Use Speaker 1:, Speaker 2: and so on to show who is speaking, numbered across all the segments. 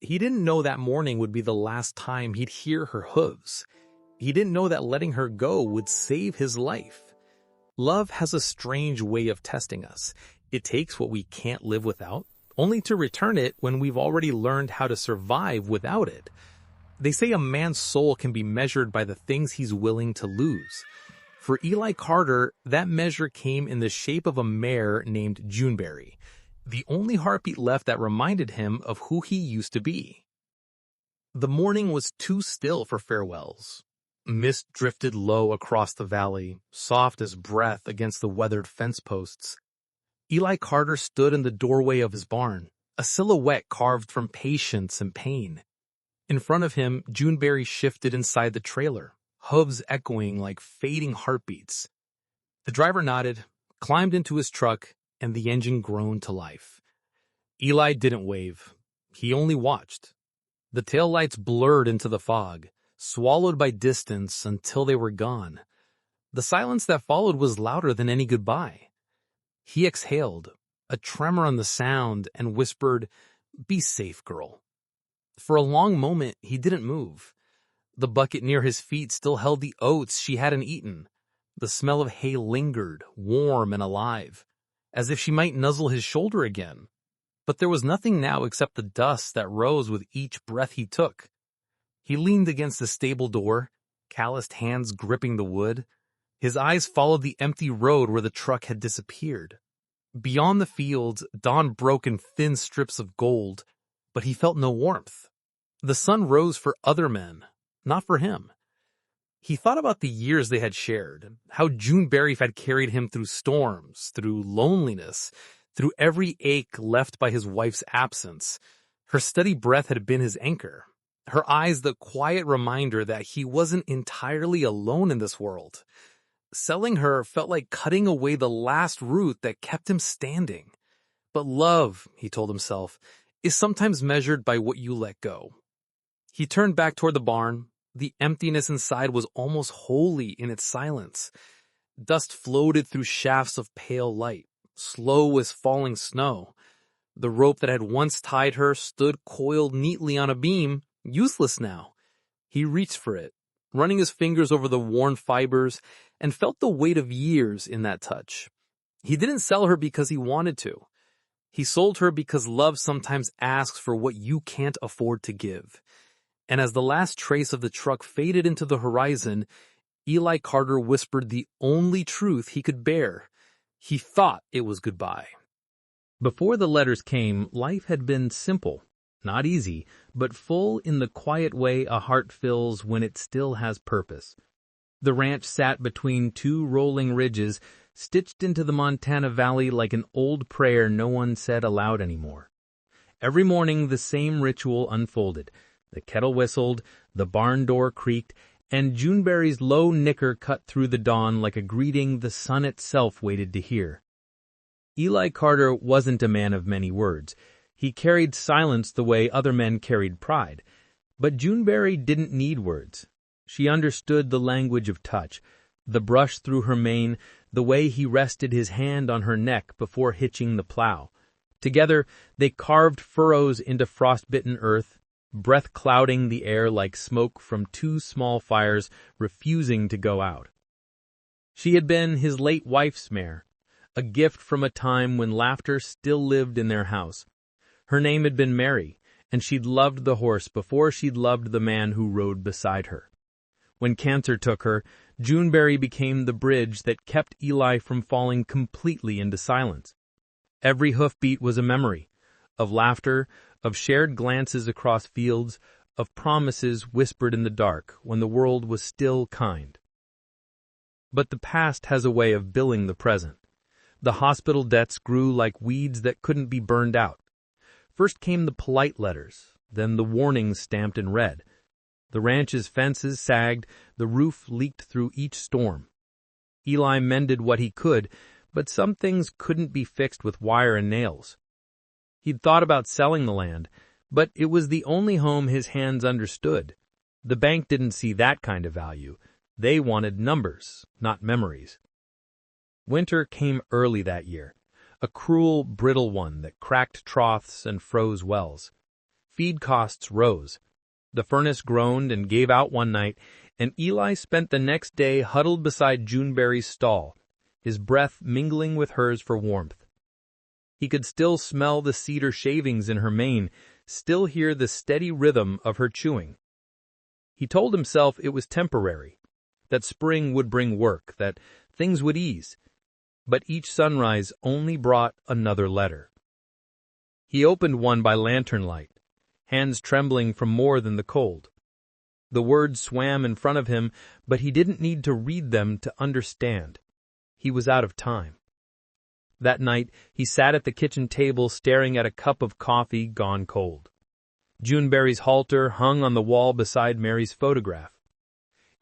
Speaker 1: He didn't know that morning would be the last time he'd hear her hooves. He didn't know that letting her go would save his life. Love has a strange way of testing us. It takes what we can't live without, only to return it when we've already learned how to survive without it. They say a man's soul can be measured by the things he's willing to lose. For Eli Carter, that measure came in the shape of a mare named Juneberry, the only heartbeat left that reminded him of who he used to be. The morning was too still for farewells. Mist drifted low across the valley, soft as breath against the weathered fence posts. Eli Carter stood in the doorway of his barn, a silhouette carved from patience and pain. In front of him, Juneberry shifted inside the trailer, hooves echoing like fading heartbeats. The driver nodded, climbed into his truck, and the engine groaned to life. Eli didn't wave. He only watched. The taillights blurred into the fog, swallowed by distance until they were gone. The silence that followed was louder than any goodbye. He exhaled, a tremor on the sound, and whispered, "Be safe, girl." For a long moment, he didn't move. The bucket near his feet still held the oats she hadn't eaten. The smell of hay lingered, warm and alive, as if she might nuzzle his shoulder again. But there was nothing now except the dust that rose with each breath he took. He leaned against the stable door, calloused hands gripping the wood. His eyes followed the empty road where the truck had disappeared. Beyond the fields, dawn broke in thin strips of gold, but he felt no warmth. The sun rose for other men, not for him. He thought about the years they had shared, how Juneberry had carried him through storms, through loneliness, through every ache left by his wife's absence. Her steady breath had been his anchor, her eyes the quiet reminder that he wasn't entirely alone in this world. Selling her felt like cutting away the last root that kept him standing. But love, he told himself, is sometimes measured by what you let go. He turned back toward the barn. The emptiness inside was almost holy in its silence. Dust floated through shafts of pale light, slow as falling snow. The rope that had once tied her stood coiled neatly on a beam, useless now. He reached for it, running his fingers over the worn fibers, and felt the weight of years in that touch. He didn't sell her because he wanted to. He sold her because love sometimes asks for what you can't afford to give. And as the last trace of the truck faded into the horizon, Eli Carter whispered the only truth he could bear. He thought it was goodbye. Before the letters came, life had been simple, not easy, but full in the quiet way a heart fills when it still has purpose. The ranch sat between two rolling ridges, stitched into the Montana Valley like an old prayer no one said aloud anymore. Every morning the same ritual unfolded. The kettle whistled, the barn door creaked, and Juneberry's low nicker cut through the dawn like a greeting the sun itself waited to hear. Eli Carter wasn't a man of many words. He carried silence the way other men carried pride. But Juneberry didn't need words. She understood the language of touch, the brush through her mane, the way he rested his hand on her neck before hitching the plow. Together, they carved furrows into frostbitten earth, breath clouding the air like smoke from two small fires refusing to go out. She had been his late wife's mare, a gift from a time when laughter still lived in their house. Her name had been Mary, and she'd loved the horse before she'd loved the man who rode beside her. When cancer took her, Juneberry became the bridge that kept Eli from falling completely into silence. Every hoofbeat was a memory, of laughter, of shared glances across fields, of promises whispered in the dark when the world was still kind. But the past has a way of billing the present. The hospital debts grew like weeds that couldn't be burned out. First came the polite letters, then the warnings stamped in red. The ranch's fences sagged, the roof leaked through each storm. Eli mended what he could, but some things couldn't be fixed with wire and nails. He'd thought about selling the land, but it was the only home his hands understood. The bank didn't see that kind of value. They wanted numbers, not memories. Winter came early that year, a cruel, brittle one that cracked troughs and froze wells.
Speaker 2: feed costs rose. The furnace groaned and gave out one night, and Eli spent the next day huddled beside Juneberry's stall, his breath mingling with hers for warmth. He could still smell the cedar shavings in her mane, still hear the steady rhythm of her chewing. He told himself it was temporary, that spring would bring work, that things would ease. But each sunrise only brought another letter. He opened one by lantern light, hands trembling from more than the cold. The words swam in front of him, but he didn't need to read them to understand. He was out of time. That night, he sat at the kitchen table staring at a cup of coffee gone cold. Juneberry's halter hung on the wall beside Mary's photograph.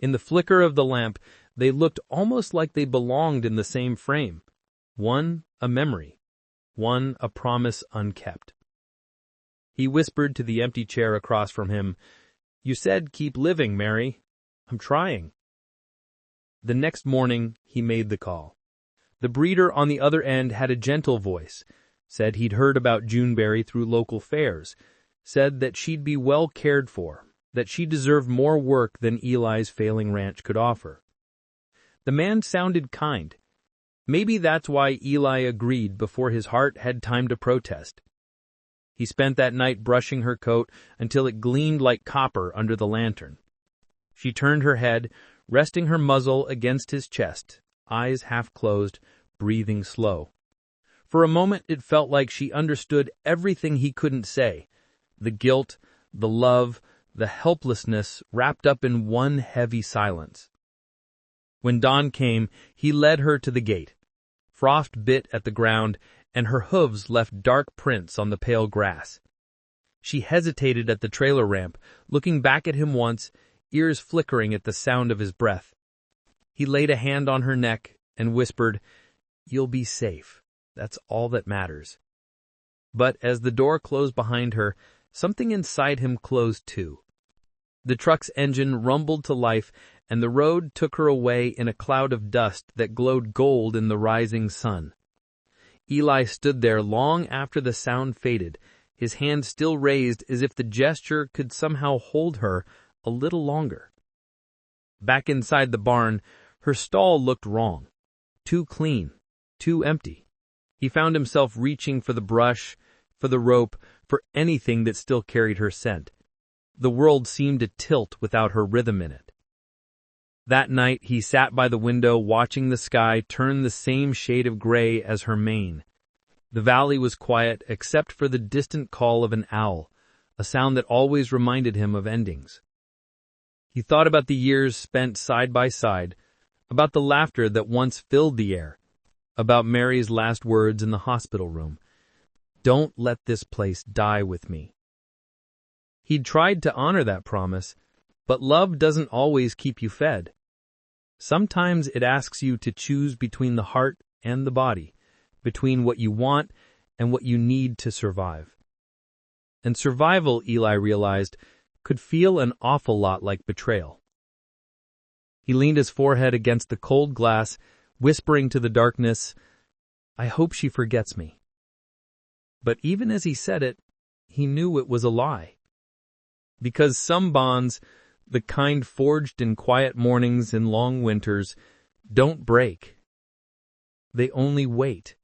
Speaker 2: In the flicker of the lamp, they looked almost like they belonged in the same frame. One a memory, one a promise unkept. He whispered to the empty chair across from him, "You said keep living, Mary. I'm trying." The next morning, he made the call. The breeder on the other end had a gentle voice, said he'd heard about Juneberry through local fairs, said that she'd be well cared for, that she deserved more work than Eli's failing ranch could offer. The man sounded kind. Maybe that's why Eli agreed before his heart had time to protest. He spent that night brushing her coat until it gleamed like copper under the lantern. She turned her head, resting her muzzle against his chest, eyes half closed, breathing slow. For a moment it felt like she understood everything he couldn't say, the guilt, the love, the helplessness wrapped up in one heavy silence. When dawn came, he led her to the gate. Frost bit at the ground, and her hooves left dark prints on the pale grass. She hesitated at the trailer ramp, looking back at him once, ears flickering at the sound of his breath. He laid a hand on her neck and whispered, "You'll be safe. That's all that matters." But as the door closed behind her, something inside him closed too. The truck's engine rumbled to life, and the road took her away in a cloud of dust that glowed gold in the rising sun. Eli stood there long after the sound faded, his hand still raised as if the gesture could somehow hold her a little longer. Back inside the barn, her stall looked wrong. Too clean, too empty. He found himself reaching for the brush, for the rope, for anything that still carried her scent. The world seemed to tilt without her rhythm in it. That night he sat by the window watching the sky turn the same shade of gray as her mane. The valley was quiet except for the distant call of an owl, a sound that always reminded him of endings. He thought about the years spent side by side, about the laughter that once filled the air, about Mary's last words in the hospital room. "Don't let this place die with me." He'd tried to honor that promise, but love doesn't always keep you fed. Sometimes it asks you to choose between the heart and the body, between what you want and what you need to survive. And survival, Eli realized, could feel an awful lot like betrayal. He leaned his forehead against the cold glass, whispering to the darkness, "I hope she forgets me." But even as he said it, he knew it was a lie. Because some bonds, the kind forged in quiet mornings and long winters, don't break. They only wait.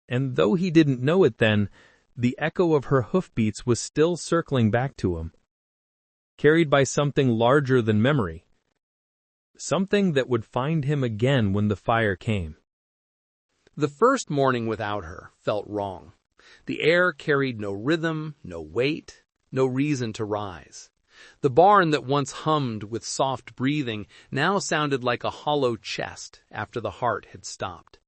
Speaker 2: And though he didn't know it then, the echo of her hoofbeats was still circling back to him, carried by something larger than memory, something that would find him again when the fire came.
Speaker 1: The first morning without her felt wrong. The air carried no rhythm, no weight, no reason to rise. The barn that once hummed with soft breathing now sounded like a hollow chest after the heart had stopped.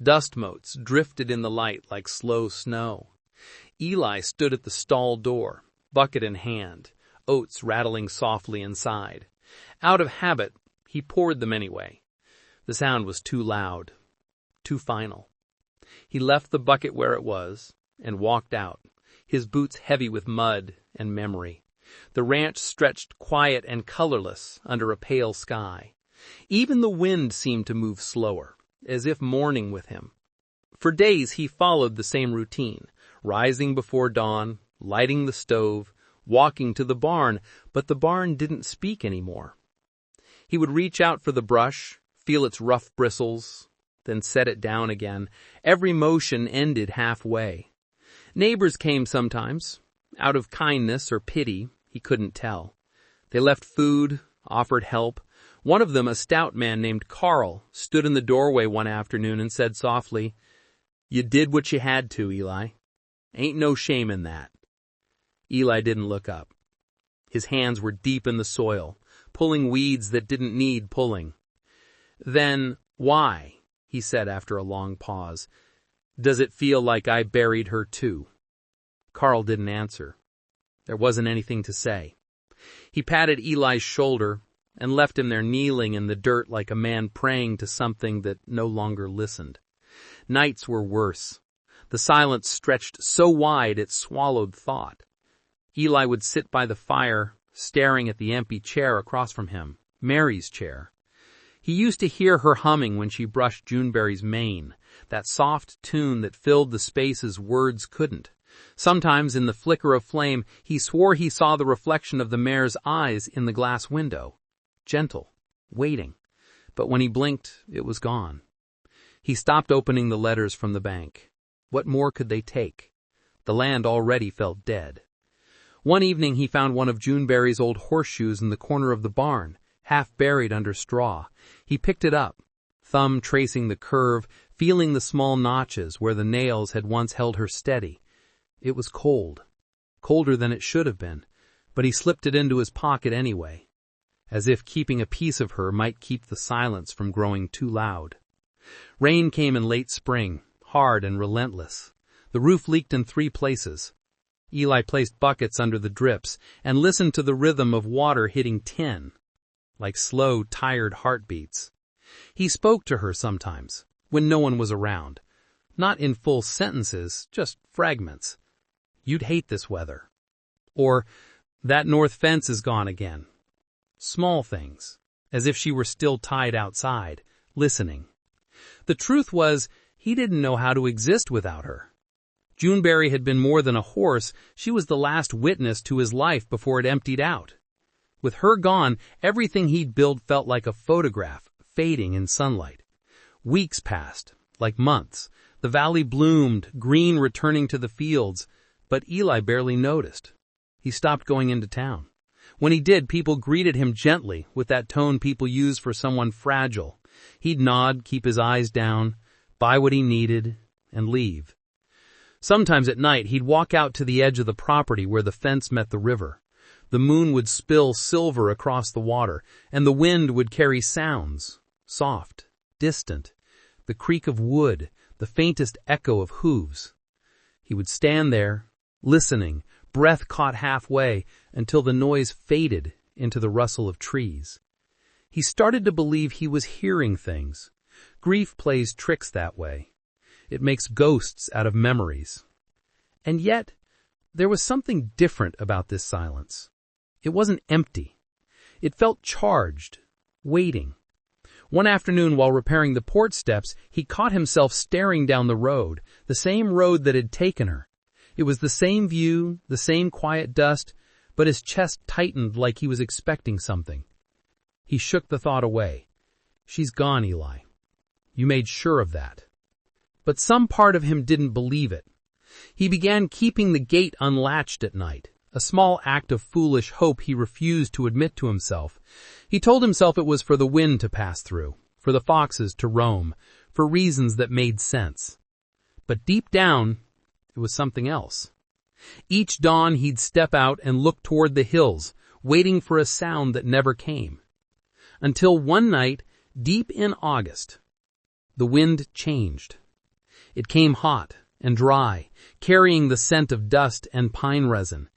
Speaker 1: Dust motes drifted in the light like slow snow. Eli stood at the stall door, bucket in hand, oats rattling softly inside. Out of habit, he poured them anyway. The sound was too loud, too final. He left the bucket where it was and walked out, his boots heavy with mud and memory. The ranch stretched quiet and colorless under a pale sky. Even the wind seemed to move slower, as if mourning with him. For days he followed the same routine, rising before dawn,
Speaker 2: lighting the stove, walking to the barn, but the barn didn't speak anymore. He would reach out for the brush, feel its rough bristles, then set it down again. Every motion ended halfway. Neighbors came sometimes, out of kindness or pity, he couldn't tell. They left food, offered help. One of them, a stout man named Carl, stood in the doorway one afternoon and said softly, "You did what you had to, Eli. Ain't no shame in that." Eli didn't look up. His hands were deep in the soil, pulling weeds that didn't need pulling. "Then why," he said after a long pause, "does it feel like I buried her too?" Carl didn't answer. There wasn't anything to say. He patted Eli's shoulder and left him there kneeling in the dirt like a man praying to something that no longer listened. Nights were worse. The silence stretched so wide it swallowed thought. Eli would sit by the fire, staring at the empty chair across from him, Mary's chair. He used to hear her humming when she brushed Juneberry's mane, that soft tune that filled the spaces words couldn't. Sometimes in the flicker of flame, he swore he saw the reflection of the mare's eyes in the glass window, gentle, waiting. But when he blinked, it was gone. He stopped opening the letters from the bank. What more could they take? The land already felt dead. One evening he found one of Juneberry's old horseshoes in the corner of the barn, half buried under straw. He picked it up, thumb tracing the curve, feeling the small notches where the nails had once held her steady. It was cold, colder than it should have been, but he slipped it into his pocket anyway, as if keeping a piece of her might keep the silence from growing too loud. Rain came in late spring, hard and relentless. The roof leaked in 3 places. Eli placed buckets under the drips and listened to the rhythm of water hitting tin, like slow, tired heartbeats. He spoke to her sometimes, when no one was around. Not in full sentences, just fragments. "You'd hate this weather." Or, "That north fence is gone again." Small things, as if she were still tied outside, listening. The truth was, he didn't know how to exist without her. Juneberry had been more than a horse, she was the last witness to his life before it emptied out. With her gone, everything he'd built felt like a photograph, fading in sunlight. Weeks passed, like months. The valley bloomed, green returning to the fields, but Eli barely noticed. He stopped going into town. When he did, people greeted him gently, with that tone people use for someone fragile. He'd nod, keep his eyes down, buy what he needed, and leave. Sometimes at night, he'd walk out to the edge of the property where the fence met the river. The moon would spill silver across the water, and the wind would carry sounds, soft, distant, the creak of wood, the faintest echo of hooves. He would stand there, listening, breath caught halfway, until the noise faded into the rustle of trees. He started to believe he was hearing things. Grief plays tricks that way. It makes ghosts out of memories. And yet, there was something different about this silence. It wasn't empty. It felt charged, waiting. One afternoon while repairing the porch steps, he caught himself staring down the road, the same road that had taken her. It was the same view, the same quiet dust, but his chest tightened like he was expecting something. He shook the thought away. "She's gone, Eli. You made sure of that." But some part of him didn't believe it. He began keeping the gate unlatched at night, a small act of foolish hope he refused to admit to himself. He told himself it was for the wind to pass through, for the foxes to roam, for reasons that made sense. But deep down, it was something else. Each dawn he'd step out and look toward the hills, waiting for a sound that never came. Until one night, deep in August, the wind changed. It came hot and dry, carrying the scent of dust and pine resin.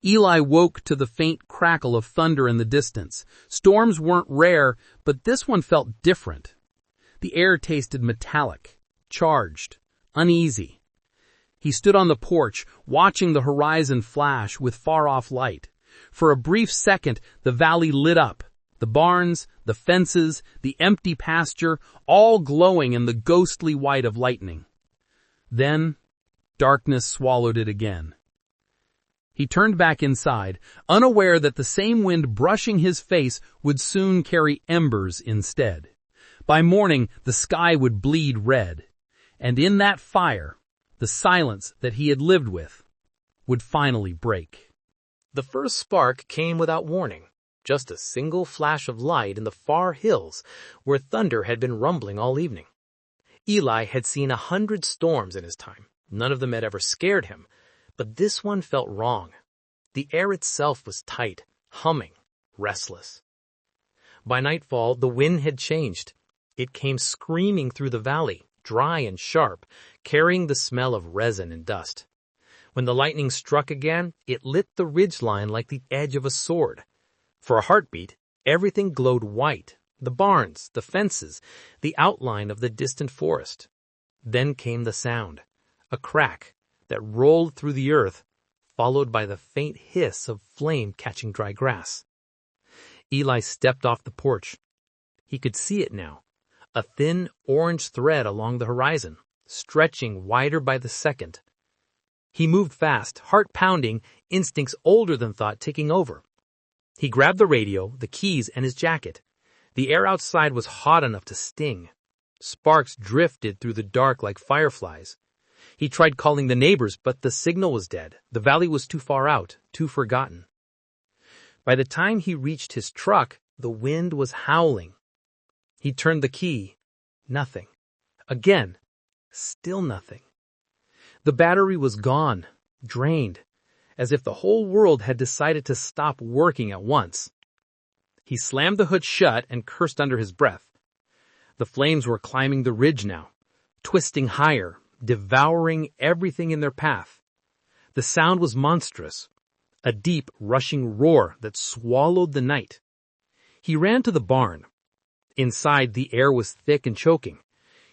Speaker 2: Eli woke to the faint crackle of thunder in the distance. Storms weren't rare, but this one felt different. The air tasted metallic, charged, uneasy. He stood on the porch, watching the horizon flash with far-off light. For a brief second, the valley lit up. The barns, the fences, the empty pasture, all glowing in the ghostly white of lightning. Then, darkness swallowed it again. He turned back inside, unaware that the same wind brushing his face would soon carry embers instead. By morning, the sky would bleed red, and in that fire, the silence that he had lived with would finally break.
Speaker 1: The first spark came without warning, just a single flash of light in the far hills where thunder had been rumbling all evening. Eli had seen 100 storms in his time. None of them had ever scared him, but this one felt wrong. The air itself was tight, humming, restless. By nightfall, the wind had changed. It came screaming through the valley, dry and sharp, carrying the smell of resin and dust. When the lightning struck again, it lit the ridgeline like the edge of a sword. For a heartbeat, everything glowed white, the barns, the fences, the outline of the distant forest. Then came the sound, a crack that rolled through the earth, followed by the faint hiss of flame catching dry grass. Eli stepped off the porch. He could see it now, a thin orange thread along the horizon, stretching wider by the second. He moved fast, heart pounding, instincts older than thought taking over. He grabbed the radio, the keys, and his jacket. The air outside was hot enough to sting. Sparks drifted through the dark like fireflies. He tried calling the neighbors, but the signal was dead. The valley was too far out, too forgotten. By the time he reached his truck, the wind was howling. He turned the key. Nothing. Again. Still nothing. The battery was gone, drained, as if the whole world had decided to stop working at once. He slammed the hood shut and cursed under his breath. The flames were climbing the ridge now, twisting higher, devouring everything in their path. The sound was monstrous, a deep, rushing roar that swallowed the night. He ran to the barn. Inside, the air was thick and choking.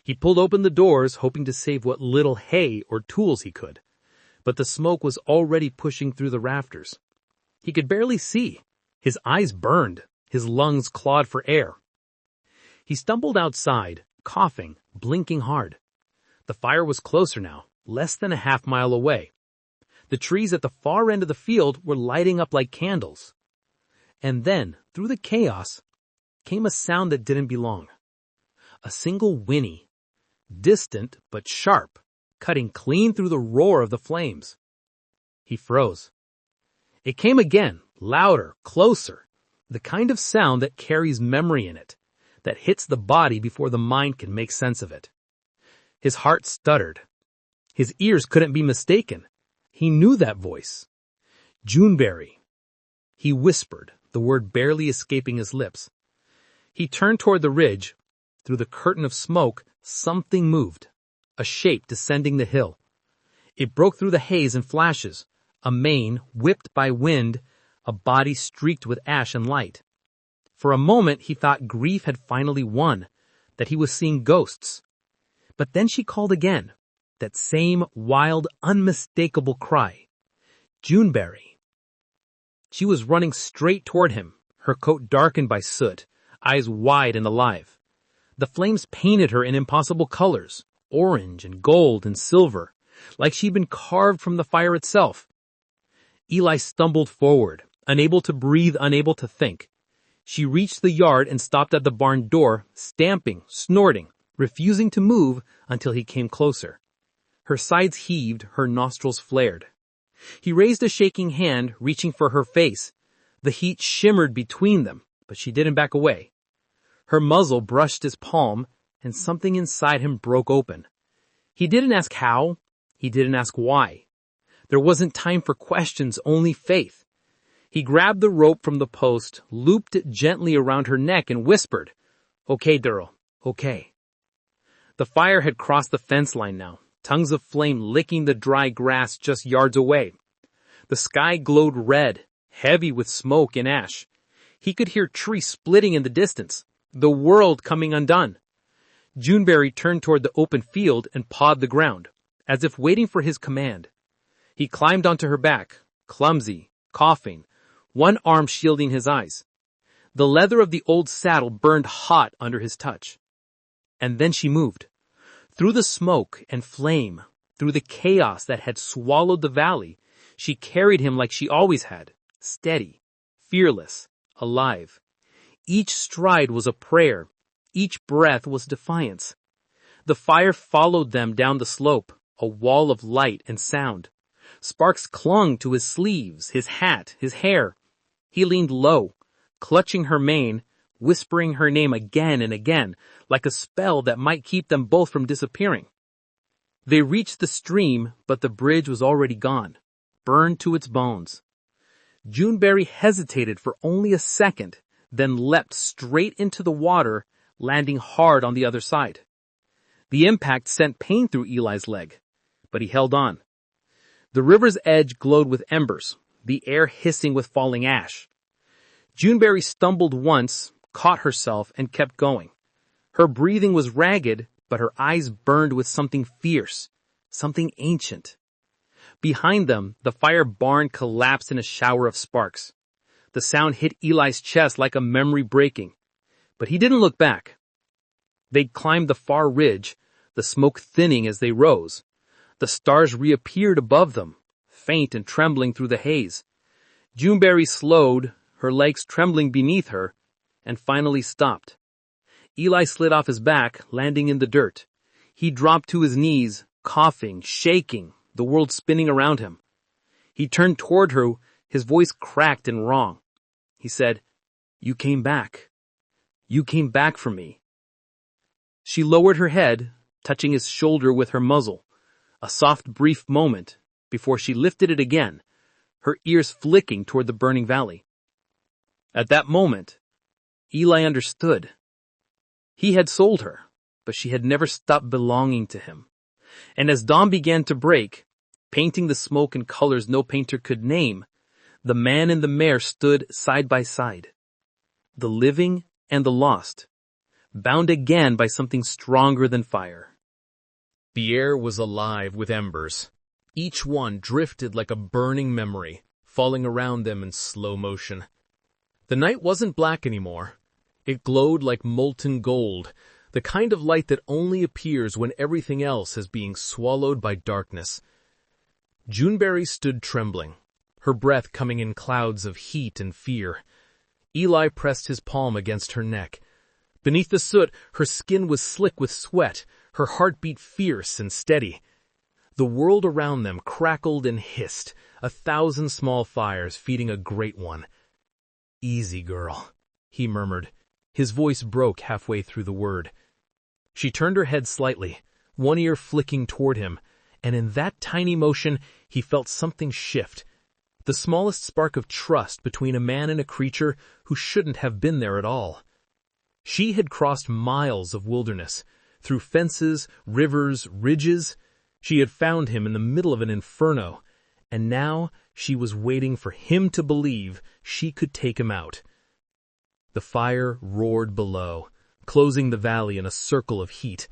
Speaker 1: He pulled open the doors, hoping to save what little hay or tools he could. But the smoke was already pushing through the rafters. He could barely see. His eyes burned. His lungs clawed for air. He stumbled outside, coughing, blinking hard. The fire was closer now, less than a half-mile away. The trees at the far end of the field were lighting up like candles. And then, through the chaos, came a sound that didn't belong. A single whinny, distant but sharp, cutting clean through the roar of the flames. He froze. It came again, louder, closer, the kind of sound that carries memory in it, that hits the body before the mind can make sense of it. His heart stuttered. His ears couldn't be mistaken. He knew that voice. Juneberry. He whispered, the word barely escaping his lips. He turned toward the ridge. Through the curtain of smoke, something moved, a shape descending the hill. It broke through the haze in flashes, a mane whipped by wind, a body streaked with ash and light. For a moment he thought grief had finally won, that he was seeing ghosts. But then she called again, that same wild, unmistakable cry. Juneberry. She was running straight toward him, her coat darkened by soot, eyes wide and alive. The flames painted her in impossible colors, orange and gold and silver, like she'd been carved from the fire itself. Eli stumbled forward, unable to breathe, unable to think. She reached the yard and stopped at the barn door, stamping, snorting, refusing to move until he came closer. Her sides heaved, her nostrils flared. He raised a shaking hand, reaching for her face. The heat shimmered between them, but she didn't back away. Her muzzle brushed his palm, and something inside him broke open. He didn't ask how. He didn't ask why. There wasn't time for questions, only faith. He grabbed the rope from the post, looped it gently around her neck, and whispered, "Okay, Durrell, okay." The fire had crossed the fence line now, tongues of flame licking the dry grass just yards away. The sky glowed red, heavy with smoke and ash. He could hear trees splitting in the distance, the world coming undone. Juneberry turned toward the open field and pawed the ground, as if waiting for his command. He climbed onto her back, clumsy, coughing, one arm shielding his eyes. The leather of the old saddle burned hot under his touch. And then she moved. Through the smoke and flame, through the chaos that had swallowed the valley,
Speaker 3: She carried him like she always had, steady, fearless, alive. Each stride was a prayer. Each breath was defiance. The fire followed them down the slope, a wall of light and sound. Sparks clung to his sleeves, his hat, his hair. He leaned low, clutching her mane, whispering her name again and again, like a spell that might keep them both from disappearing. They reached the stream, but the bridge was already gone, burned to its bones. Juneberry hesitated for only a second, then leapt straight into the water, landing hard on the other side. The impact sent pain through Eli's leg, but he held on. The river's edge glowed with embers, the air hissing with falling ash. Juneberry stumbled once, caught herself, and kept going. Her breathing was ragged, but her eyes burned with something fierce, something ancient. Behind them, the fire barn collapsed in a shower of sparks. The sound hit Eli's chest like a memory breaking, but he didn't look back. They'd climbed the far ridge, the smoke thinning as they rose. The stars reappeared above them, faint and trembling through the haze. Juneberry slowed, her legs trembling beneath her, and finally stopped. Eli slid off his back, landing in the dirt. He dropped to his knees, coughing, shaking, the world spinning around him. He turned toward her, his voice cracked and wrong. He said, "You came back. You came back for me." She lowered her head, touching his shoulder with her muzzle. A soft, brief moment before she lifted it again, her ears flicking toward the burning valley. At that moment, Eli understood. He had sold her, but she had never stopped belonging to him. And as dawn began to break, painting the smoke in colors no painter could name, the man and the mare stood side by side. The living and the lost, bound again by something stronger than fire.
Speaker 2: The air was alive with embers. Each one drifted like a burning memory, falling around them in slow motion. The night wasn't black anymore. It glowed like molten gold, the kind of light that only appears when everything else is being swallowed by darkness. Juneberry stood trembling, her breath coming in clouds of heat and fear. Eli pressed his palm against her neck. Beneath the soot, her skin was slick with sweat, her heartbeat fierce and steady. The world around them crackled and hissed, 1,000 small fires feeding a great one. "Easy, girl," he murmured. His voice broke halfway through the word. She turned her head slightly, one ear flicking toward him, and in that tiny motion he felt something shift. The smallest spark of trust between a man and a creature who shouldn't have been there at all. She had crossed miles of wilderness, through fences, rivers, ridges. She had found him in the middle of an inferno, and now she was waiting for him to believe she could take him out. The fire roared below, closing the valley in a circle of heat.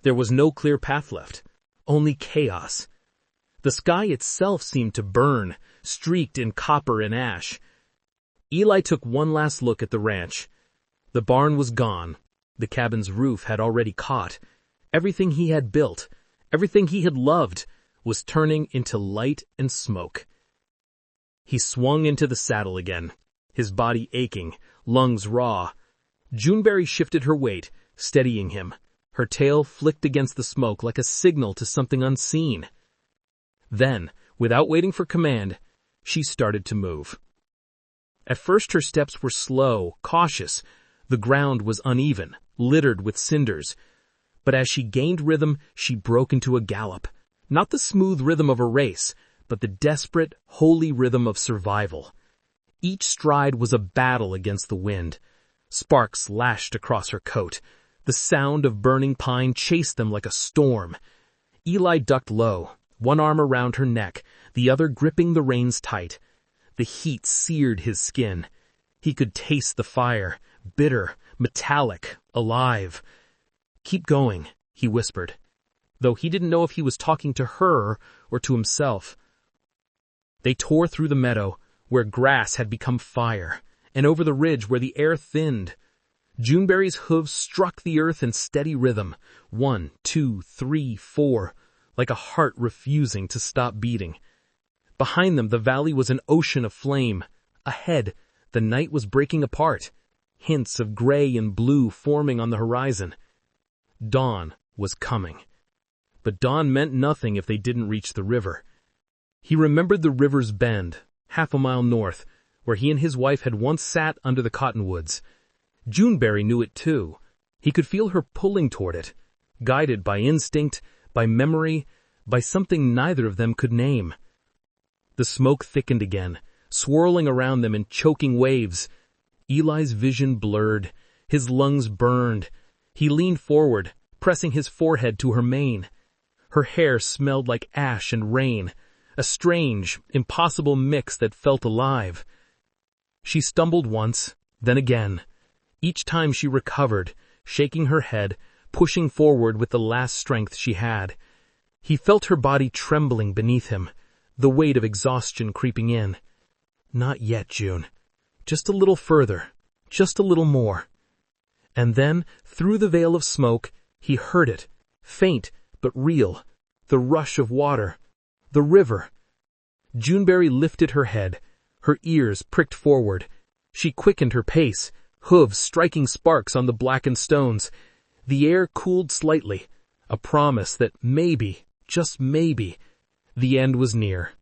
Speaker 2: There was no clear path left, only chaos. The sky itself seemed to burn, streaked in copper and ash. Eli took one last look at the ranch. The barn was gone. The cabin's roof had already caught. Everything he had built, everything he had loved, was turning into light and smoke. He swung into the saddle again, his body aching, lungs raw. Juneberry shifted her weight, steadying him. Her tail flicked against the smoke like a signal to something unseen. Then, without waiting for command, she started to move. At first her steps were slow, cautious. The ground was uneven, littered with cinders. But as she gained rhythm, she broke into a gallop. Not the smooth rhythm of a race, but the desperate, holy rhythm of survival. Each stride was a battle against the wind. Sparks lashed across her coat. The sound of burning pine chased them like a storm. Eli ducked low, one arm around her neck, the other gripping the reins tight. The heat seared his skin. He could taste the fire, bitter, metallic, alive. "Keep going," he whispered, though he didn't know if he was talking to her or to himself. They tore through the meadow, where grass had become fire, and over the ridge where the air thinned. Juneberry's hooves struck the earth in steady rhythm, 1, 2, 3, 4, like a heart refusing to stop beating.
Speaker 3: Behind them, the valley was an ocean of flame. Ahead, the night was breaking apart, hints of gray and blue forming on the horizon. Dawn was coming. But dawn meant nothing if they didn't reach the river. He remembered the river's bend, half a mile north, where he and his wife had once sat under the cottonwoods. Juneberry knew it too. He could feel her pulling toward it, guided by instinct, by memory, by something neither of them could name. The smoke thickened again, swirling around them in choking waves. Eli's vision blurred, his lungs burned. He leaned forward, pressing his forehead to her mane. Her hair smelled like ash and rain, a strange, impossible mix that felt alive. She stumbled once, then again. Each time she recovered, shaking her head, pushing forward with the last strength she had. He felt her body trembling beneath him, the weight of exhaustion creeping in. Not yet, June. Just a little further, just a little more. And then, through the veil of smoke, he heard it, faint but real, the rush of water, the river. Juneberry lifted her head, her ears pricked forward. She quickened her pace, hooves striking sparks on the blackened stones. The air cooled slightly, a promise that maybe, just maybe, the end was near.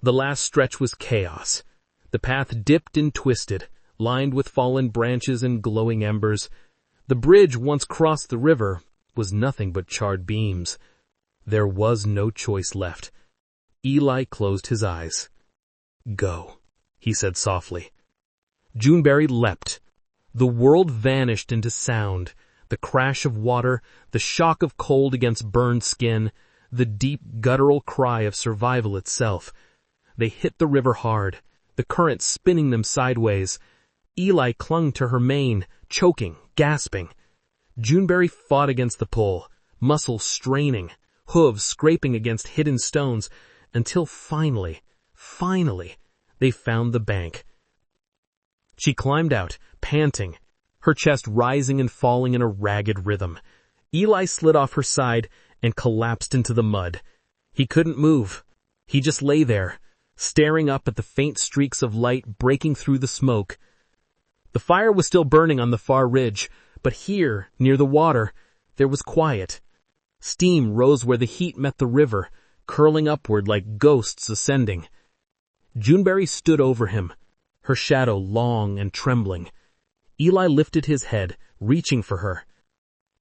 Speaker 3: The last stretch was chaos. The path dipped and twisted, lined with fallen branches and glowing embers. The bridge, once crossed the river, was nothing but charred beams. There was no choice left. Eli closed his eyes. "Go," he said softly. Juneberry leapt. The world vanished into sound, the crash of water, the shock of cold against burned skin, the deep guttural cry of survival itself. They hit the river hard, the current spinning them sideways. Eli clung to her mane, choking, gasping. Juneberry fought against the pull, muscles straining, hooves scraping against hidden stones, until finally, they found the bank. She climbed out, panting, her chest rising and falling in a ragged rhythm. Eli slid off her side and collapsed into the mud. He couldn't move. He just lay there, staring up at the faint streaks of light breaking through the smoke. The fire was still burning on the far ridge, but here, near the water, there was quiet. Steam rose where the heat met the river, curling upward like ghosts ascending. Juneberry stood over him, her shadow long and trembling. Eli lifted his head, reaching for her.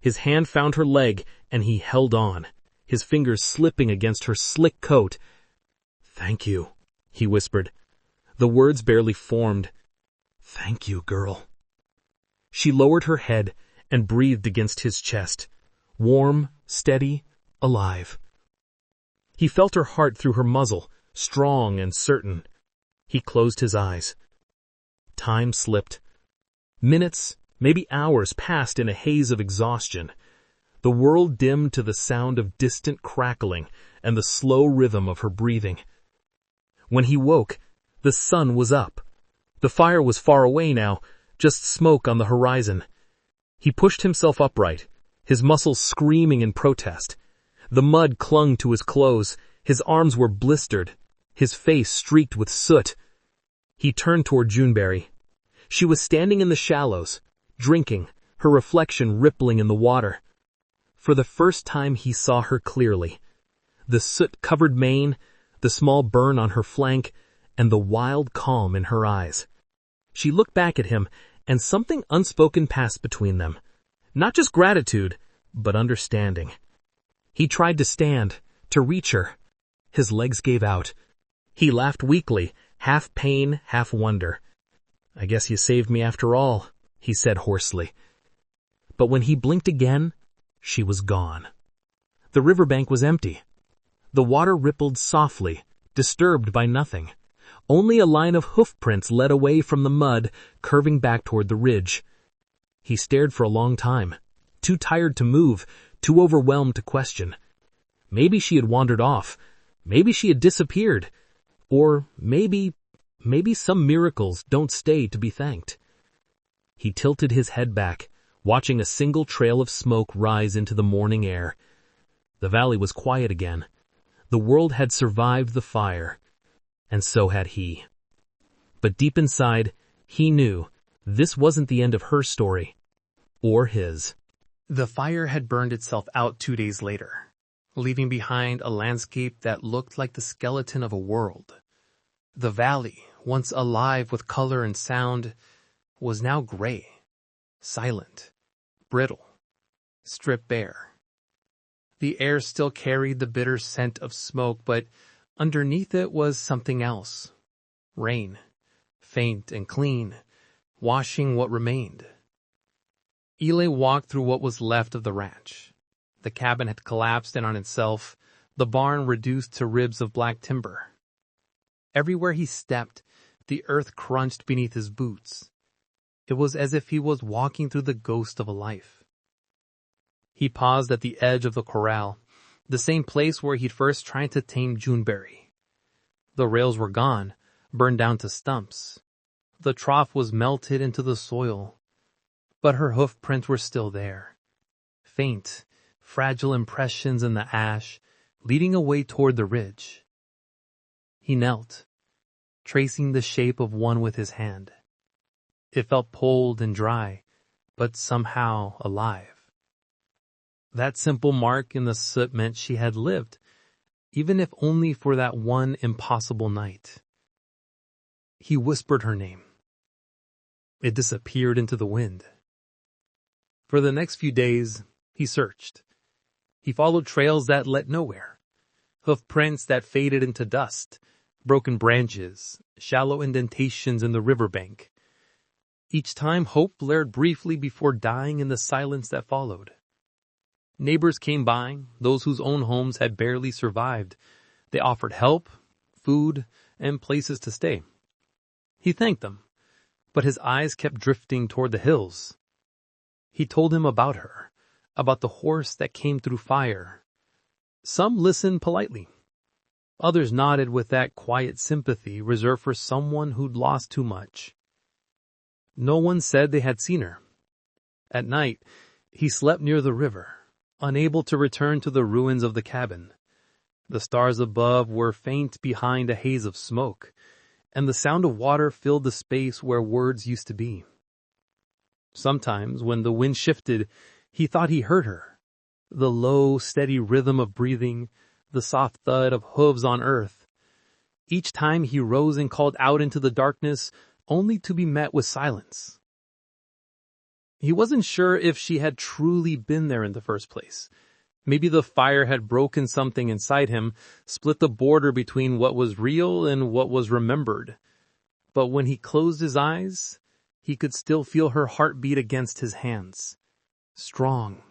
Speaker 3: His hand found her leg, and he held on, his fingers slipping against her slick coat. "Thank you," he whispered. The words barely formed. "Thank you, girl." She lowered her head and breathed against his chest, warm, steady, alive. He felt her heart through her muzzle, strong and certain. He closed his eyes. Time slipped. Minutes, maybe hours, passed in a haze of exhaustion. The world dimmed to the sound of distant crackling and the slow rhythm of her breathing. When he woke, the sun was up. The fire was far away now, just smoke on the horizon. He pushed himself upright, his muscles screaming in protest. The mud clung to his clothes, his arms were blistered, his face streaked with soot. He turned toward Juneberry. She was standing in the shallows, drinking, her reflection rippling in the water. For the first time he saw her clearly. The soot-covered mane, the small burn on her flank, and the wild calm in her eyes. She looked back at him, and something unspoken passed between them. Not just gratitude, but understanding. He tried to stand, to reach her. His legs gave out. He laughed weakly, half pain, half wonder. "I guess you saved me after all," he said hoarsely. But when he blinked again, she was gone. The riverbank was empty. The water rippled softly, disturbed by nothing. Only a line of hoof prints led away from the mud, curving back toward the ridge. He stared for a long time, too tired to move, too overwhelmed to question. Maybe she had wandered off. Maybe she had disappeared. Or maybe some miracles don't stay to be thanked. He tilted his head back, watching a single trail of smoke rise into the morning air. The valley was quiet again. The world had survived the fire, and so had he. But deep inside, he knew this wasn't the end of her story, or his.
Speaker 1: The fire had burned itself out 2 days later, leaving behind a landscape that looked like the skeleton of a world. The valley, once alive with color and sound, was now gray, silent, brittle, stripped bare. The air still carried the bitter scent of smoke, but underneath it was something else. Rain, faint and clean, washing what remained. Eli walked through what was left of the ranch. The cabin had collapsed in on itself, the barn reduced to ribs of black timber. Everywhere he stepped, the earth crunched beneath his boots. It was as if he was walking through the ghost of a life. He paused at the edge of the corral, the same place where he'd first tried to tame Juneberry. The rails were gone, burned down to stumps. The trough was melted into the soil, but her hoof prints were still there. Faint, fragile impressions in the ash, leading away toward the ridge. He knelt, tracing the shape of one with his hand. It felt pulled and dry, but somehow alive. That simple mark in the soot meant she had lived, even if only for that one impossible night. He whispered her name. It disappeared into the wind. For the next few days, he searched. He followed trails that led nowhere, hoof prints that faded into dust, broken branches, shallow indentations in the riverbank. Each time hope flared briefly before dying in the silence that followed. Neighbors came by, those whose own homes had barely survived. They offered help, food, and places to stay. He thanked them, but his eyes kept drifting toward the hills. He told him about her, about the horse that came through fire. Some listened politely. Others nodded with that quiet sympathy reserved for someone who'd lost too much. No one said they had seen her. At night, he slept near the river, unable to return to the ruins of the cabin. The stars above were faint behind a haze of smoke, and the sound of water filled the space where words used to be. Sometimes, when the wind shifted, he thought he heard her. The low, steady rhythm of breathing, the soft thud of hooves on earth. Each time he rose and called out into the darkness, only to be met with silence. He wasn't sure if she had truly been there in the first place. Maybe the fire had broken something inside him, split the border between what was real and what was remembered. But when he closed his eyes, he could still feel her heartbeat against his hands. Strong,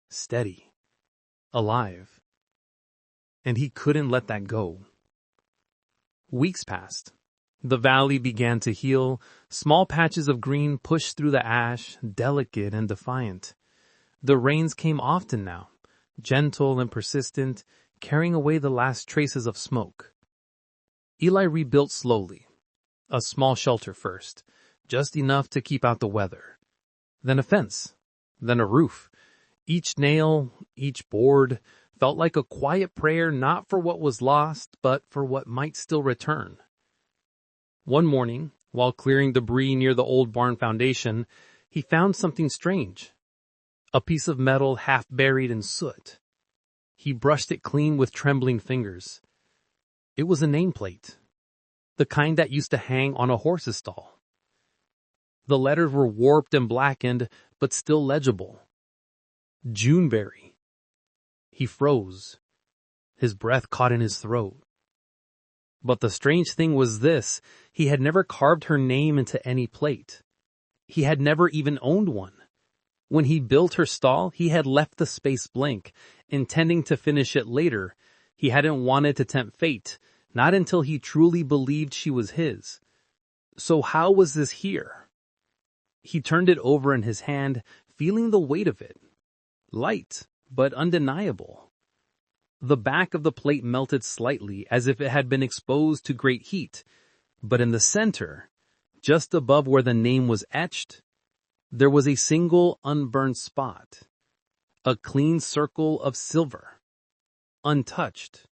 Speaker 1: steady, alive. And he couldn't let that go. Weeks passed. The valley began to heal. Small patches of green pushed through the ash, delicate and defiant. The rains came often now, gentle and persistent, carrying away the last traces of smoke. Eli rebuilt slowly. A small shelter first, just enough to keep out the weather. Then a fence, then a roof. Each nail, each board felt like a quiet prayer not for what was lost, but for what might still return. One morning, while clearing debris near the old barn foundation, he found something strange. A piece of metal half buried in soot. He brushed it clean with trembling fingers. It was a nameplate, the kind that used to hang on a horse's stall. The letters were warped and blackened, but still legible. Juneberry. He froze. His breath caught in his throat. But the strange thing was this: he had never carved her name into any plate. He had never even owned one. When he built her stall, he had left the space blank, intending to finish it later. He hadn't wanted to tempt fate, not until he truly believed she was his. So how was this here? He turned it over in his hand, feeling the weight of it. Light, but undeniable. The back of the plate melted slightly, as if it had been exposed to great heat. But in the center, just above where the name was etched, there was a single unburned spot. A clean circle of silver. Untouched.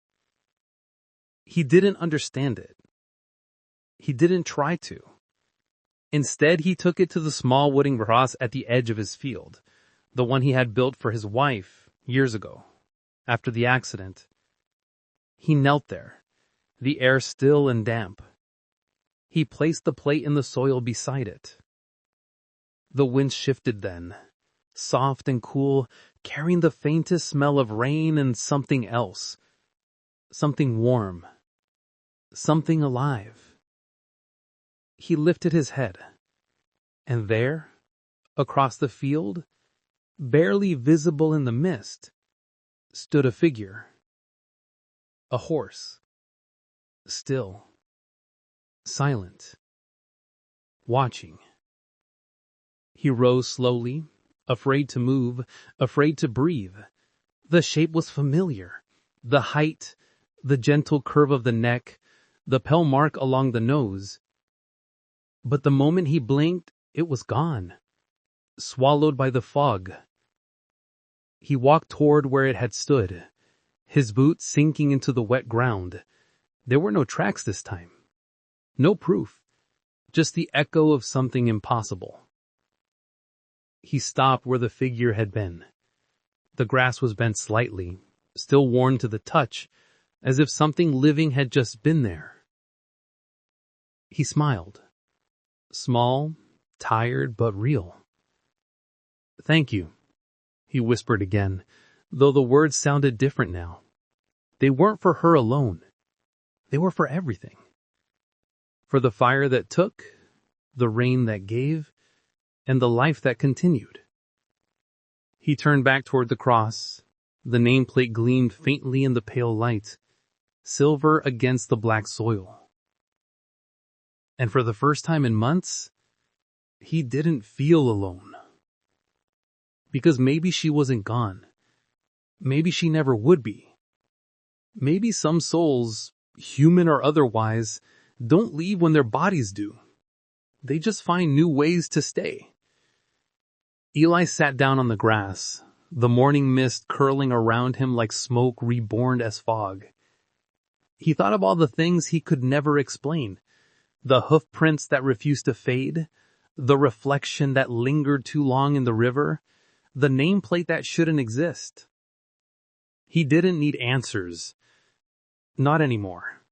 Speaker 3: He didn't understand it. He didn't try to. Instead, he took it to the small wooden cross at the edge of his field, the one he had built for his wife years ago, after the accident. He knelt there, the air still and damp. He placed the plate in the soil beside it. The wind shifted then, soft and cool, carrying the faintest smell of rain and something else. Something warm. Something alive. He lifted his head, and there, across the field, barely visible in the mist, stood a figure. A horse. Still. Silent. Watching. He rose slowly, afraid to move, afraid to breathe. The shape was familiar. The height, the gentle curve of the neck, the pale mark along the nose. But the moment he blinked, it was gone, swallowed by the fog. He walked toward where it had stood, his boots sinking into the wet ground. There were no tracks this time. No proof, just the echo of something impossible. He stopped where the figure had been. The grass was bent slightly, still worn to the touch, as if something living had just been there. He smiled. Small, tired, but real. "Thank you," he whispered again, though the words sounded different now. They weren't for her alone. They were for everything. For the fire that took, the rain that gave, and the life that continued. He turned back toward the cross. The nameplate gleamed faintly in the pale light, silver against the black soil. And for the first time in months, he didn't feel alone. Because maybe she wasn't gone. Maybe she never would be. Maybe some souls, human or otherwise, don't leave when their bodies do. They just find new ways to stay. Eli sat down on the grass, the morning mist curling around him like smoke reborn as fog. He thought of all the things he could never explain. The hoof prints that refused to fade, the reflection that lingered too long in the river, the nameplate that shouldn't exist. He didn't need answers. Not anymore.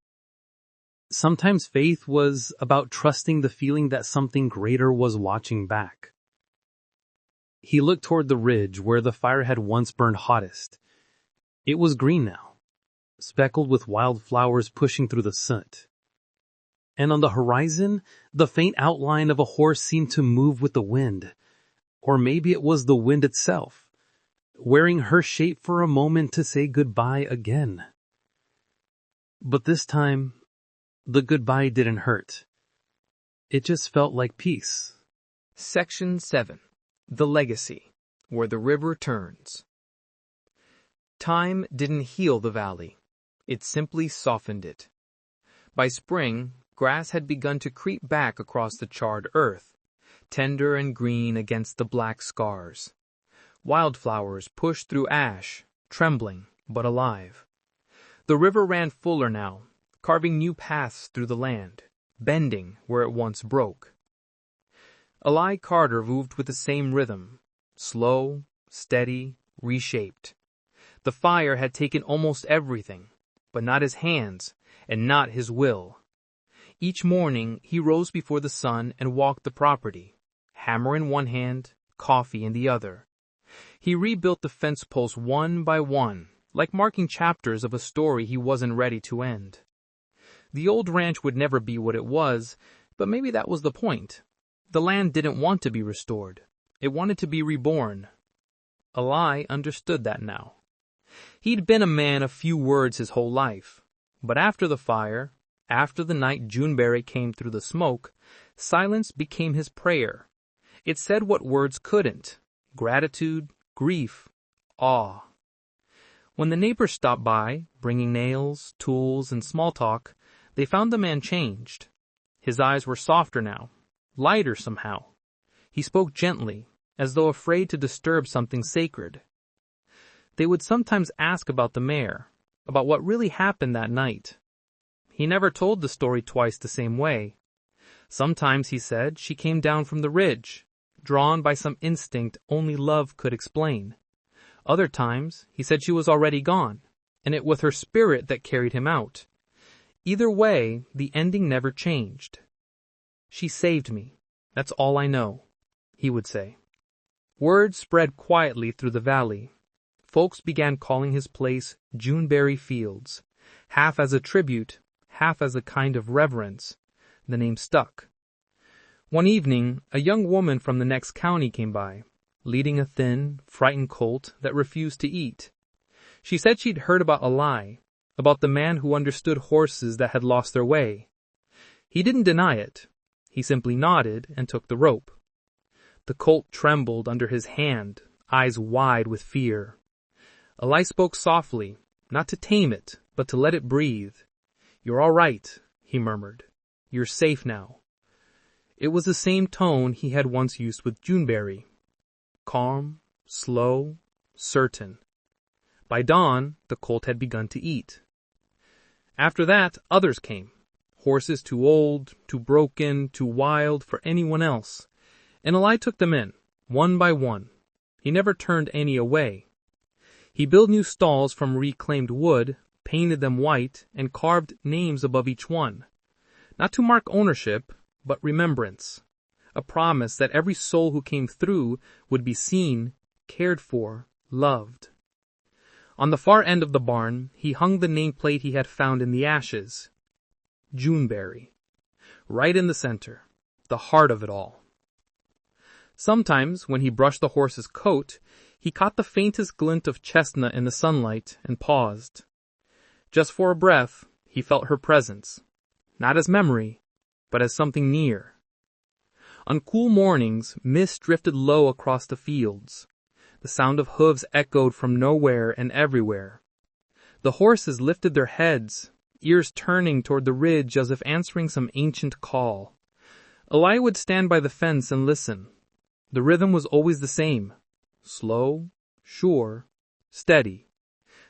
Speaker 3: Sometimes faith was about trusting the feeling that something greater was watching back. He looked toward the ridge where the fire had once burned hottest. It was green now, speckled with wildflowers pushing through the soot. And on the horizon, the faint outline of a horse seemed to move with the wind. Or maybe it was the wind itself, wearing her shape for a moment to say goodbye again. But this time, the goodbye didn't hurt. It just felt like peace.
Speaker 2: Section 7. The Legacy, where the river turns. Time didn't heal the valley. It simply softened it. By spring, grass had begun to creep back across the charred earth, tender and green against the black scars. Wildflowers pushed through ash, trembling but alive. The river ran fuller now, carving new paths through the land, bending where it once broke. Eli Carter moved with the same rhythm, slow, steady, reshaped. The fire had taken almost everything, but not his hands and not his will. Each morning he rose before the sun and walked the property, hammer in one hand, coffee in the other. He rebuilt the fence posts one by one, like marking chapters of a story he wasn't ready to end. The old ranch would never be what it was, but maybe that was the point. The land didn't want to be restored. It wanted to be reborn. Eli understood that now. He'd been a man of few words his whole life, but after the fire, after the night Juneberry came through the smoke, silence became his prayer. It said what words couldn't: gratitude, grief, awe. When the neighbors stopped by, bringing nails, tools, and small talk, they found the man changed. His eyes were softer now, lighter somehow. He spoke gently, as though afraid to disturb something sacred. They would sometimes ask about the mare, about what really happened that night.
Speaker 3: he never told the story twice the same way. Sometimes, he said, she came down from the ridge, drawn by some instinct only love could explain. Other times, he said she was already gone, and it was her spirit that carried him out. Either way, the ending never changed. She saved me. That's all I know, he would say. Word spread quietly through the valley. Folks began calling his place Juneberry Fields, half as a tribute, half as a kind of reverence. The name stuck. One evening, a young woman from the next county came by, leading a thin, frightened colt that refused to eat. She said she'd heard about Eli, about the man who understood horses that had lost their way. He didn't deny it. He simply nodded and took the rope. The colt trembled under his hand, eyes wide with fear. Eli spoke softly, not to tame it, but to let it breathe. "You're all right," he murmured. "You're safe now." It was the same tone he had once used with Juneberry. Calm, slow, certain. By dawn, the colt had begun to eat. After that, others came. Horses too old, too broken, too wild for anyone else. And Eli took them in, one by one. He never turned any away. He built new stalls from reclaimed wood, painted them white, and carved names above each one. Not to mark ownership, but remembrance. A promise that every soul who came through would be seen, cared for, loved. On the far end of the barn, he hung the nameplate he had found in the ashes. Juneberry. Right in the center, the heart of it all. Sometimes, when he brushed the horse's coat, he caught the faintest glint of chestnut in the sunlight and paused. Just for a breath, he felt her presence, not as memory, but as something near. On cool mornings, mist drifted low across the fields. The sound of hooves echoed from nowhere and everywhere. The horses lifted their heads, ears turning toward the ridge as if answering some ancient call. Eli would stand by the fence and listen. The rhythm was always the same. Slow, sure, steady.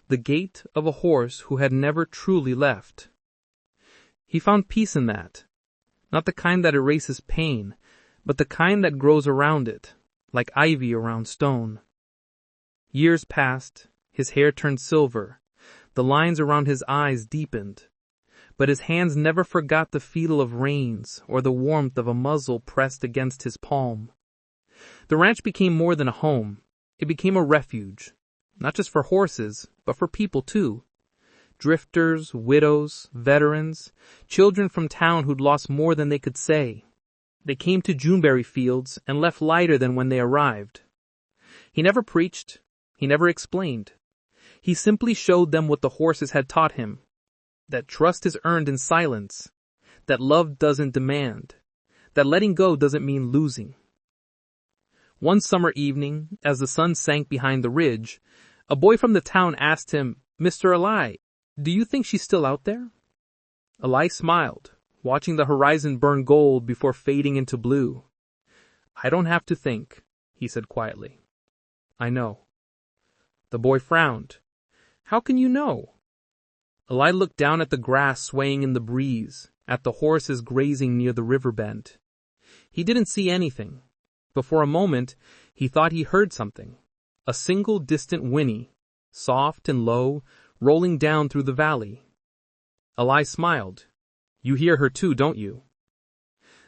Speaker 3: The gait of a horse who had never truly left. He found peace in that. Not the kind that erases pain, but the kind that grows around it, like ivy around stone. Years passed, his hair turned silver, the lines around his eyes deepened, but his hands never forgot the feel of reins or the warmth of a muzzle pressed against his palm. The ranch became more than a home. It became a refuge, not just for horses, but for people too. Drifters, widows, veterans, children from town who'd lost more than they could say. They came to Juneberry Fields and left lighter than when they arrived. He never preached. He never explained. He simply showed them what the horses had taught him. That trust is earned in silence. That love doesn't demand. That letting go doesn't mean losing. One summer evening, as the sun sank behind the ridge, a boy from the town asked him, "Mr. Eli, do you think she's still out there?" Eli smiled, watching the horizon burn gold before fading into blue. "I don't have to think," he said quietly. "I know." The boy frowned. "How can you know?" Eli looked down at the grass swaying in the breeze, at the horses grazing near the river bend. He didn't see anything, but for a moment he thought he heard something. A single distant whinny, soft and low, rolling down through the valley. Eli smiled. "You hear her too, don't you?"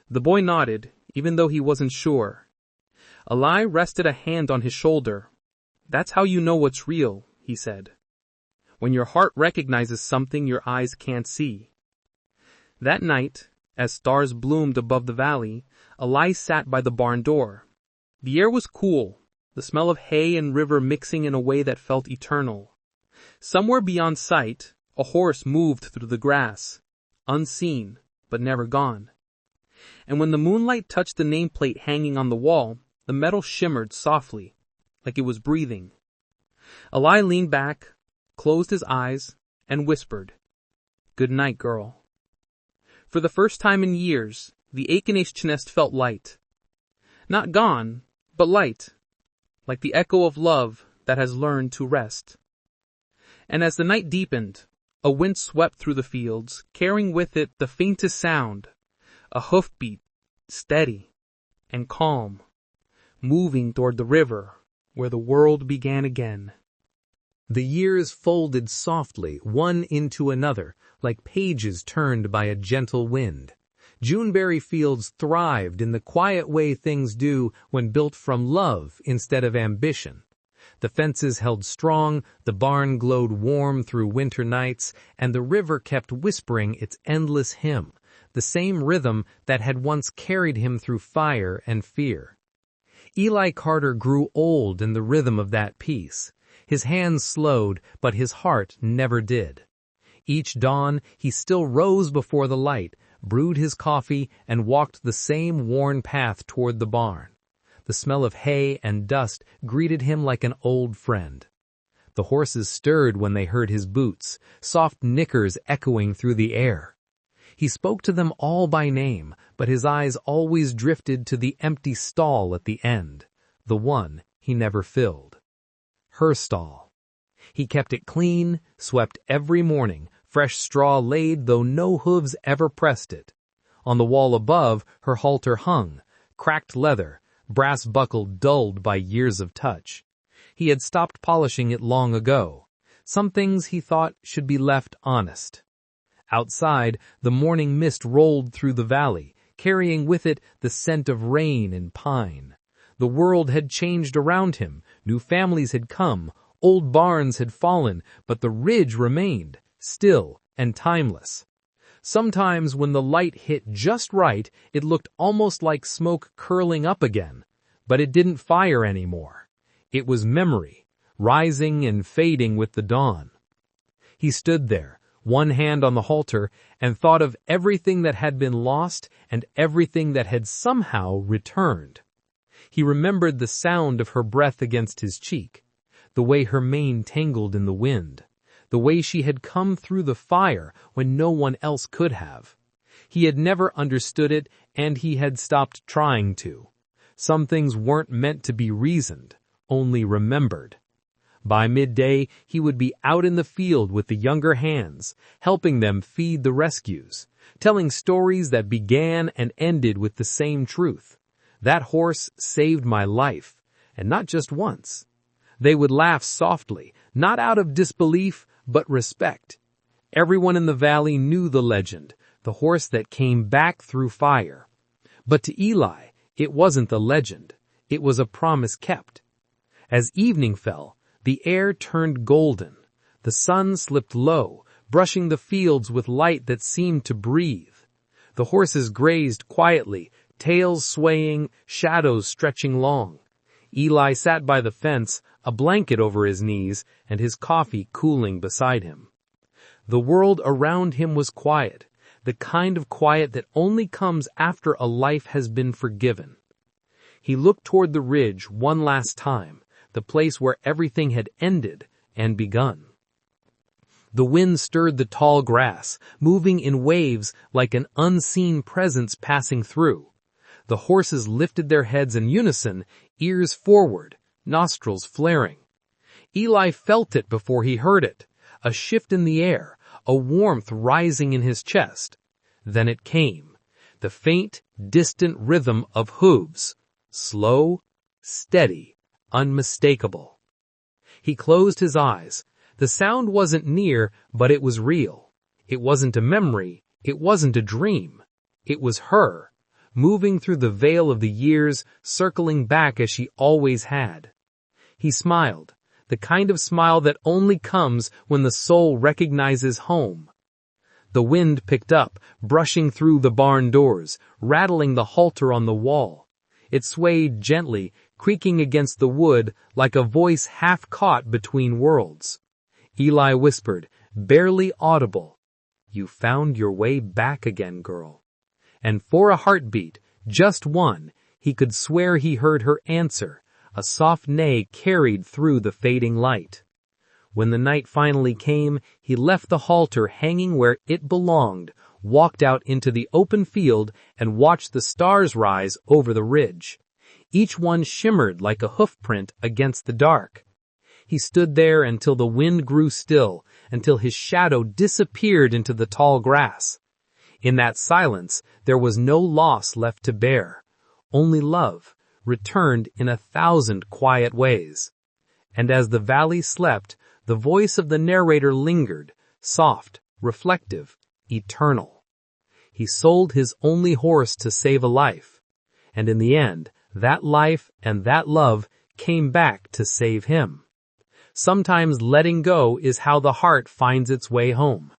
Speaker 3: The boy nodded, even though he wasn't sure. Eli rested a hand on his shoulder. "That's how you know what's real," he said. "When your heart recognizes something your eyes can't see." That night, as stars bloomed above the valley, Eli sat by the barn door. The air was cool, the smell of hay and river mixing in a way that felt eternal. Somewhere beyond sight, a horse moved through the grass, unseen, but never gone. And when the moonlight touched the nameplate hanging on the wall, the metal shimmered softly, like it was breathing. Eli leaned back, closed his eyes, and whispered, "Good night, girl." For the first time in years, the Achene's nest felt light. Not gone, but light, like the echo of love that has learned to rest. And as the night deepened, A wind swept through the fields, carrying with it the faintest sound, a hoofbeat, steady and calm, moving toward the river where the world began again.
Speaker 1: The years folded softly, one into another, like pages turned by a gentle wind. Juneberry fields thrived in the quiet way things do when built from love instead of ambition. The fences held strong, the barn glowed warm through winter nights, and the river kept whispering its endless hymn, the same rhythm that had once carried him through fire and fear. Eli Carter grew old in the rhythm of that peace. His hands slowed, but his heart never did. Each dawn, he still rose before the light, brewed his coffee, and walked the same worn path toward the barn. The smell of hay and dust greeted him like an old friend. The horses stirred when they heard his boots, soft knickers echoing through the air. He spoke to them all by name, but his eyes always drifted to the empty stall at the end, the one he never filled. Her stall. He kept it clean, swept every morning, fresh straw laid though no hooves ever pressed it. On the wall above, her halter hung, cracked leather, brass buckle dulled by years of touch. He had stopped polishing it long ago. Some things he thought should be left honest. Outside, the morning mist rolled through the valley, carrying with it the scent of rain and pine. The world had changed around him, new families had come, old barns had fallen, but the ridge remained, still and timeless. Sometimes when the light hit just right, it looked almost like smoke curling up again, but it didn't fire anymore. It was memory, rising and fading with the dawn. He stood there, one hand on the halter, and thought of everything that had been lost and everything that had somehow returned. He remembered the sound of her breath against his cheek, the way her mane tangled in the wind, the way she had come through the fire when no one else could have. He had never understood it, and he had stopped trying to. Some things weren't meant to be reasoned, only remembered. By midday, he would be out in the field with the younger hands, helping them feed the rescues, telling stories that began and ended with the same truth. That horse saved my life, and not just once. They would laugh softly, not out of disbelief, but respect. Everyone in the valley knew the legend, the horse that came back through fire. But to Eli, it wasn't the legend. It was a promise kept. As evening fell, the air turned golden. The sun slipped low, brushing the fields with light that seemed to breathe. The horses grazed quietly, tails swaying, shadows stretching long. Eli sat by the fence, a blanket over his knees, and his coffee cooling beside him. The world around him was quiet, the kind of quiet that only comes after a life has been forgiven. He looked toward the ridge one last time, the place where everything had ended and begun. The wind stirred the tall grass, moving in waves like an unseen presence passing through. The horses lifted their heads in unison, ears forward, nostrils flaring. Eli felt it before he heard it, a shift in the air, a warmth rising in his chest. Then it came, the faint, distant rhythm of hooves, slow, steady, unmistakable. He closed his eyes. The sound wasn't near, but it was real. It wasn't a memory, it wasn't a dream. It was her, moving through the veil of the years, circling back as she always had. He smiled, the kind of smile that only comes when the soul recognizes home. The wind picked up, brushing through the barn doors, rattling the halter on the wall. It swayed gently, creaking against the wood like a voice half caught between worlds. Eli whispered, barely audible, "You found your way back again, girl." And for a heartbeat, just one, he could swear he heard her answer, a soft neigh carried through the fading light. When the night finally came, he left the halter hanging where it belonged, walked out into the open field, and watched the stars rise over the ridge. Each one shimmered like a hoofprint against the dark.
Speaker 3: He stood there until the wind grew still, until his shadow disappeared into the tall grass. In that silence, there was no loss left to bear, only love, returned in 1,000 quiet ways. And as the valley slept, the voice of the narrator lingered, soft, reflective, eternal. He sold his only horse to save a life, and in the end, that life and that love came back to save him. Sometimes letting go is how the heart finds its way home.